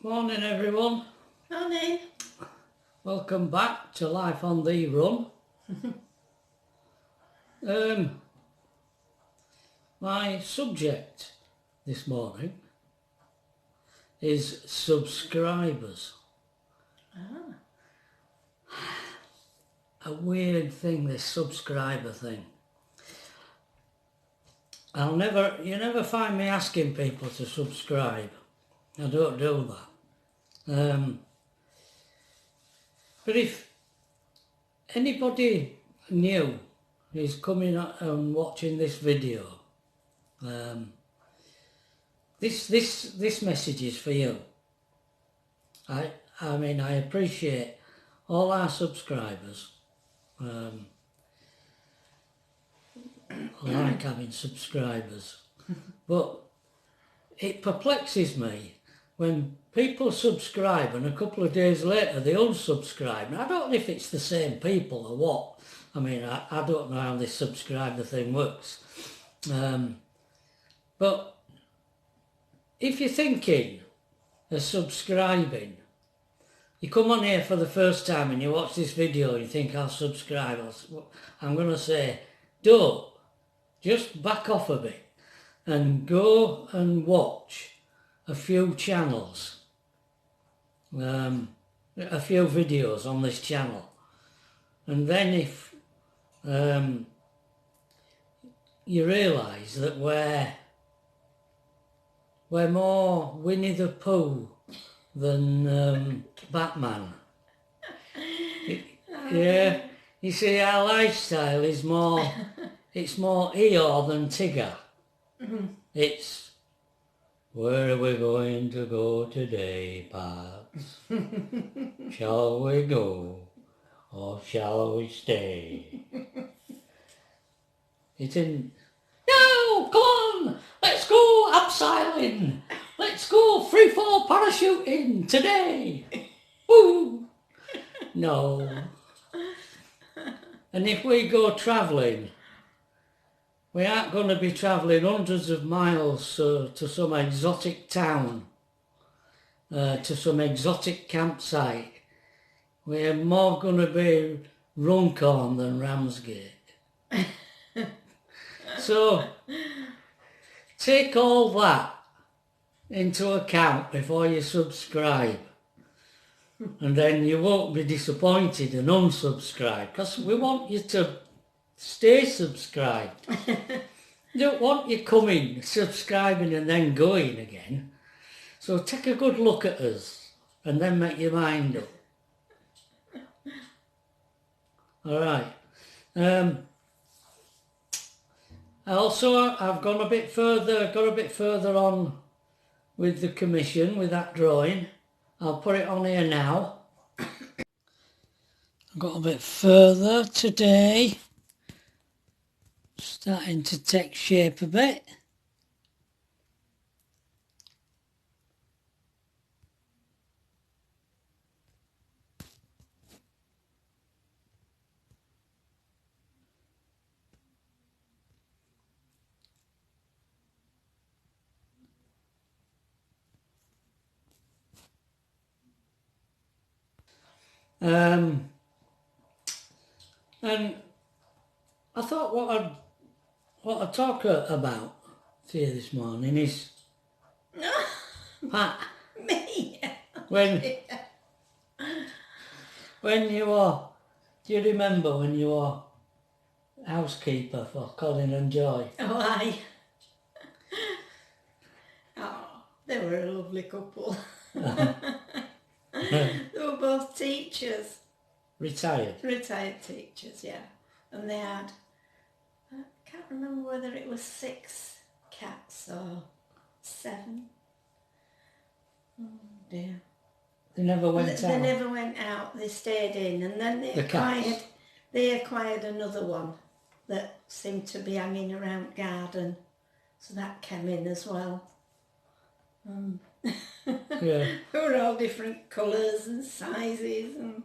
Morning everyone. Morning. Welcome back to Life on the Run. My subject this morning is subscribers. A weird thing, this subscriber thing. You never find me asking people to subscribe. I don't do that. But if anybody new is coming and watching this video, this message is for you. I appreciate all our subscribers. I like having subscribers, but it perplexes me when people subscribe and a couple of days later they unsubscribe. And I don't know if it's the same people or what. I don't know how this subscriber thing works. But if you're thinking of subscribing, you come on here for the first time and you watch this video and you think, I'll subscribe. I'm going to say, don't. Just back off a bit and go and watch a few channels, a few videos on this channel. And then if you realise that we're more Winnie the Pooh than Batman. Yeah, you see, our lifestyle is more, it's more Eeyore than Tigger. It's, where are we going to go today, Pats? Shall we go or shall we stay? It isn't, no, come on, let's go abseiling. Let's go free-fall parachuting today. Woo! No. And if we go travelling, we aren't going to be travelling hundreds of miles to some exotic town, to some exotic campsite. We're more going to be Runcorn than Ramsgate. So, take all that into account before you subscribe, and then you won't be disappointed and unsubscribe, because we want you to stay subscribed. We don't want you coming, subscribing and then going again. So take a good look at us and then make your mind up. Alright. Also, I've got a bit further on with the commission, with that drawing. I'll put it on here now. I've got a bit further today. Starting to take shape a bit. And I thought what I'd talk about to you this morning is Pat. Me? When you were, do you remember when you were housekeeper for Colin and Joy? Oh, aye. Oh, they were a lovely couple. They were both teachers. Retired? Retired teachers, yeah. And they had, I can't remember whether it was 6 cats or 7. Oh dear. They never went out? They never went out, they stayed in, and then they acquired another one that seemed to be hanging around garden, so that came in as well. Yeah. They were all different colours and sizes, and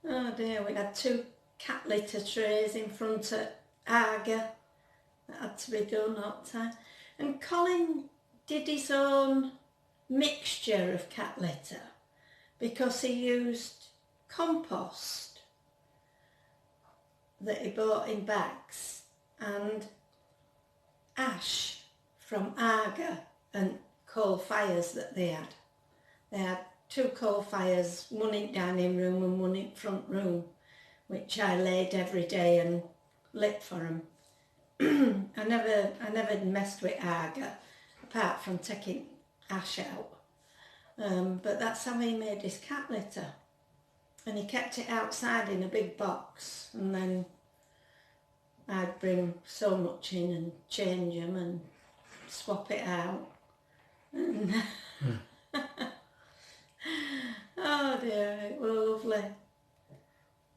oh dear, we had 2 cat litter trays in front of Aga that had to be done all the time. And Colin did his own mixture of cat litter because he used compost that he bought in bags and ash from Aga and coal fires that they had. They had 2 coal fires, one in dining room and one in front room, which I laid every day and lit for them. I never messed with Aga, apart from taking ash out. But that's how he made his cat litter. And he kept it outside in a big box, and then I'd bring so much in and change them and swap it out. And oh dear, it was lovely.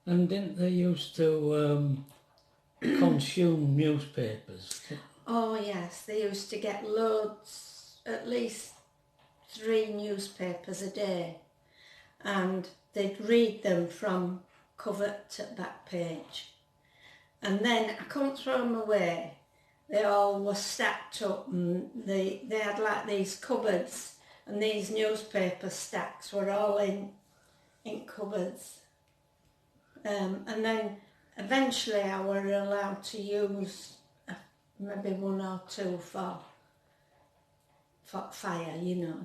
And didn't they used to consume newspapers? Oh yes, they used to get loads, at least 3 newspapers a day, and they'd read them from cover to back page. And then I couldn't throw them away. They all were stacked up, and they had like these cupboards, and these newspaper stacks were all in cupboards. And then eventually I were allowed to use maybe 1 or 2 for fire, you know.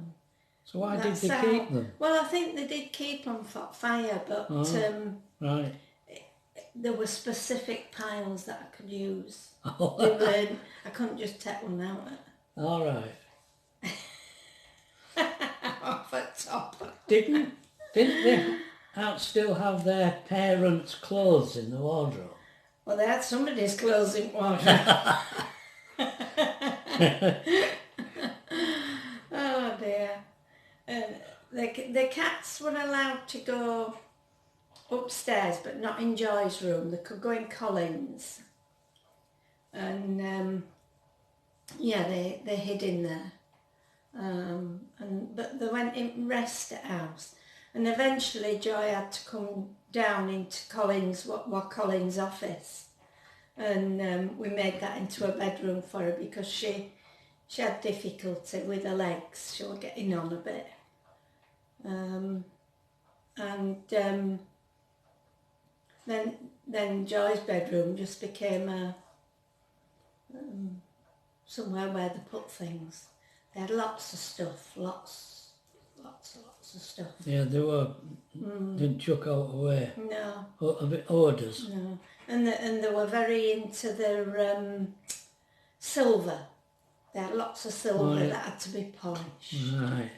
So why did they keep them? Well, I think they did keep them for fire, but right. there were specific piles that I could use. Oh. I couldn't just take one out. All right. Off the top. Didn't they still have their parents' clothes in the wardrobe? Well, they had somebody's clothes in wardrobe. Oh dear. The cats were allowed to go upstairs, but not in Joy's room. They could go in Colin's. And they hid in there. But they went in rest house, and eventually Joy had to come down into Colin's, what Colin's office, and we made that into a bedroom for her because she had difficulty with her legs. She was getting on a bit, then Joy's bedroom just became somewhere where they put things. They had lots of stuff, lots of stuff. Yeah, they were. Didn't chuck out away. No. A bit orders. No, and they were very into their silver. They had lots of silver that had to be polished. Right.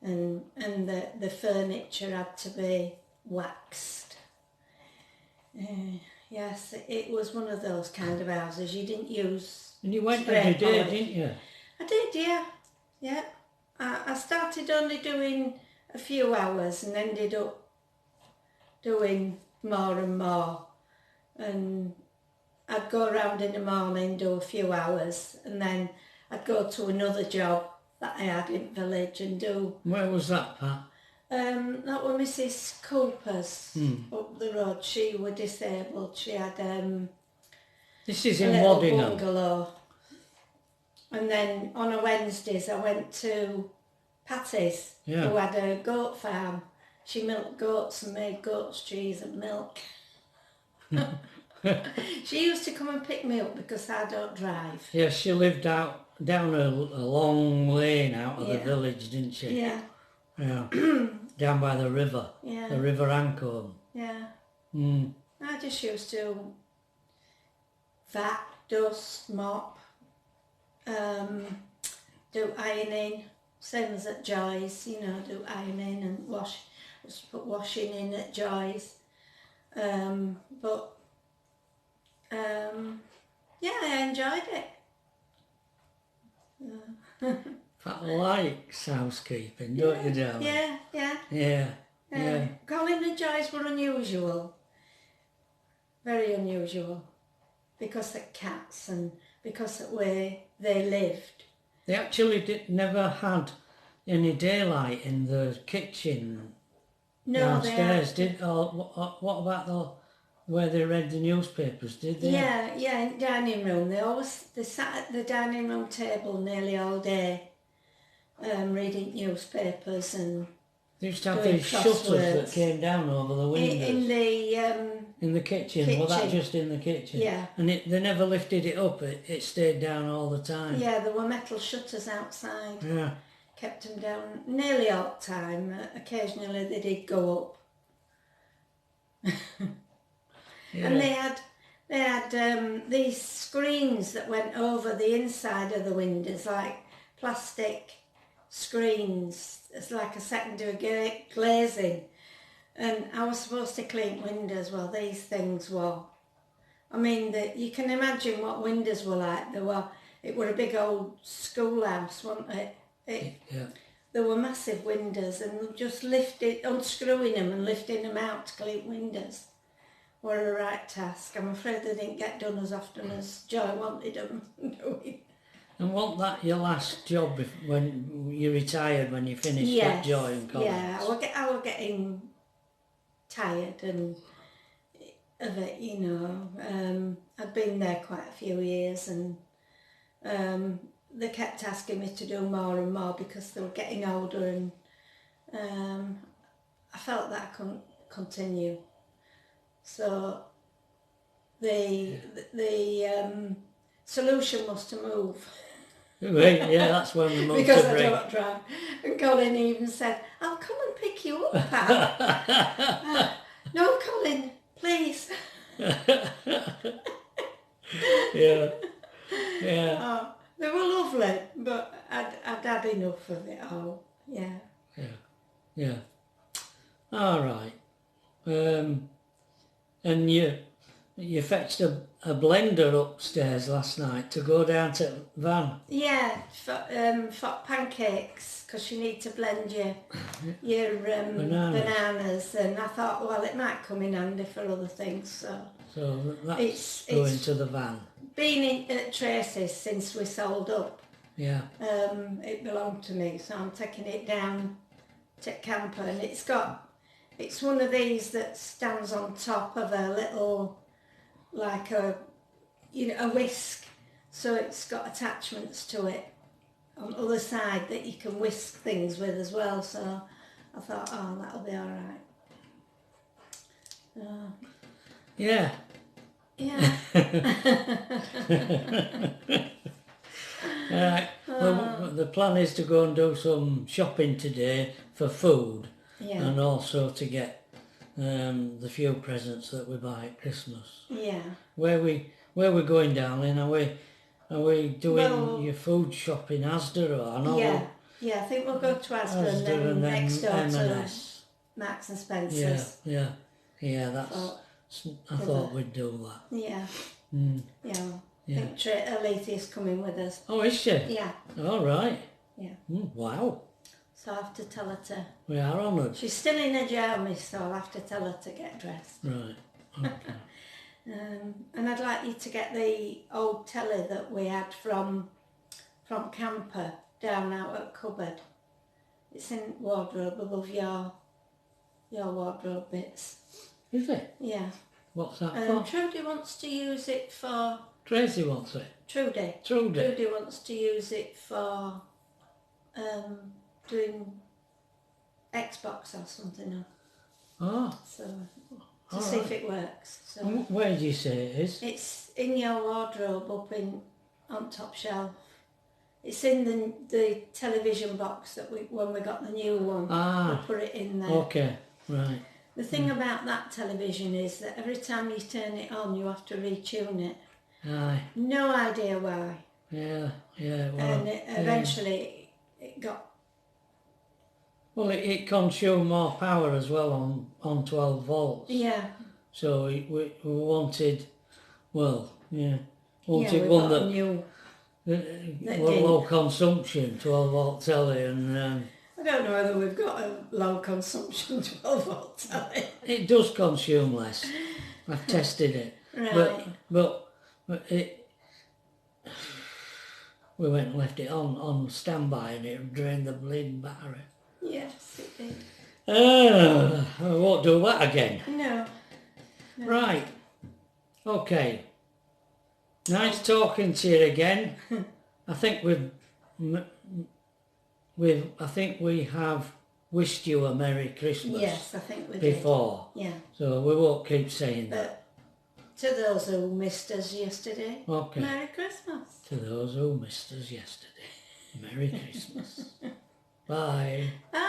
And the furniture had to be waxed. Yes, it was one of those kind of houses. You didn't use. And you went every day, didn't you? I did, yeah. Yeah. I started only doing a few hours and ended up doing more and more. And I'd go around in the morning, do a few hours, and then I'd go to another job that I had in village and do. Where was that, Pat? That was Mrs. Cooper's up the road. She was disabled. She had This is a in little Waddingham. bungalow. And then on a Wednesdays I went to Patty's, who had a goat farm. She milked goats and made goat's cheese and milk. She used to come and pick me up because I don't drive. Yeah, she lived down a long lane out of the village, didn't she? Yeah. Yeah. Down by the river. Yeah. The River Ancombe. Yeah. Mm. I just used to vac, dust, mop, do ironing, same as at Joy's, you know, do ironing and wash, just put washing in at Joy's. I enjoyed it. Pat likes housekeeping, don't you, darling? Yeah. Yeah. Colin and Joyce were unusual. Very unusual. Because of cats and because of where they lived. They actually never had any daylight in the kitchen downstairs, did? Or what about where they read the newspapers? Did they? Yeah, in the dining room. They sat at the dining room table nearly all day, reading newspapers and They used to have doing these shutters that crosswords. came down over the windows. In In the kitchen. Was that kitchen. just in the kitchen? Yeah. And they never lifted it up. It stayed down all the time. Yeah, there were metal shutters outside. Yeah. Kept them down nearly all the time. Occasionally they did go up. Yeah. And they had these screens that went over the inside of the windows, like plastic screens. It's like a secondary glazing. And I was supposed to clean windows. Well, these things were. I mean, you can imagine what windows were like. It were a big old schoolhouse, wasn't it? Yeah. There were massive windows, and just unscrewing them and lifting them out to clean windows were a right task. I'm afraid they didn't get done as often as Joy wanted them doing. And wasn't that your last job when you retired, when you finished at Joy and Collins? Yeah, I was getting tired and of it, you know. I'd been there quite a few years, and they kept asking me to do more and more because they were getting older, and I felt that I couldn't continue. So the solution was to move. Right, yeah, that's when we moved Because to I Brigg. don't drive. And Colin even said, "I'll come and pick you up, Pat." No, Colin, please. Yeah. Yeah. Oh, they were lovely, but I'd had enough of it all. Yeah. Yeah. Yeah. All right. And you fetched a blender upstairs last night to go down to Van. Yeah, for pancakes, because you need to blend your bananas, and I thought, well, it might come in handy for other things. So that's It's going to the van. been at Tracy's since we sold up. Yeah. It belonged to me, so I'm taking it down to camper, and it's one of these that stands on top of a little, like a whisk, so it's got attachments to it on the other side that you can whisk things with as well, so I thought, oh, that'll be all right. Yeah. Yeah. Right. Well, the plan is to go and do some shopping today for food, Yeah. and also to get the few presents that we buy at Christmas. Yeah. Where we going, darling? Are we doing Well, your food shop in Asda, or I know Yeah, I think we'll go to Asda and then next door to M&S. Marks and Spencer's. Yeah. That's. Oh, I thought we'd do that. Yeah. Mm. Yeah. I Yeah. think Alethia's coming with us. Oh, is she? Yeah. All right. Yeah. Wow. So I'll have to tell her to... We are honoured. She's still in her jammies, so I'll have to tell her to get dressed. Right. Okay. And I'd like you to get the old telly that we had from camper down out at cupboard. It's in wardrobe above your wardrobe bits. Is it? Yeah. What's that for? Trudy wants to use it for... Tracy wants it. Trudy wants to use it for doing Xbox or something. Oh. So to see if it works. So Where did you say it is? it's in your wardrobe up on top shelf. It's in the television box that when we got the new one, we put it in there. Okay. Right. The thing about that television is that every time you turn it on, you have to retune it. Aye. No idea why. Yeah. Well, And eventually it got... Well, it consumed more power as well on 12 volts. Yeah. So we wanted, well, yeah, We one got a that new... was low consumption, 12 volt telly, and I don't know whether we've got a low consumption 12 volt telly. it does consume less. I've tested it, Right. but it. We went and left it on standby, and it drained the bleeding battery. Yes, it did. I won't do that again. No. Right. Okay. Nice talking to you again. I think we've I think we have wished you a Merry Christmas Yes, I think we before, did. Yeah. so we won't keep saying that. But to those who missed us yesterday, Okay. Merry Christmas. To those who missed us yesterday, Merry Christmas. Bye. Bye.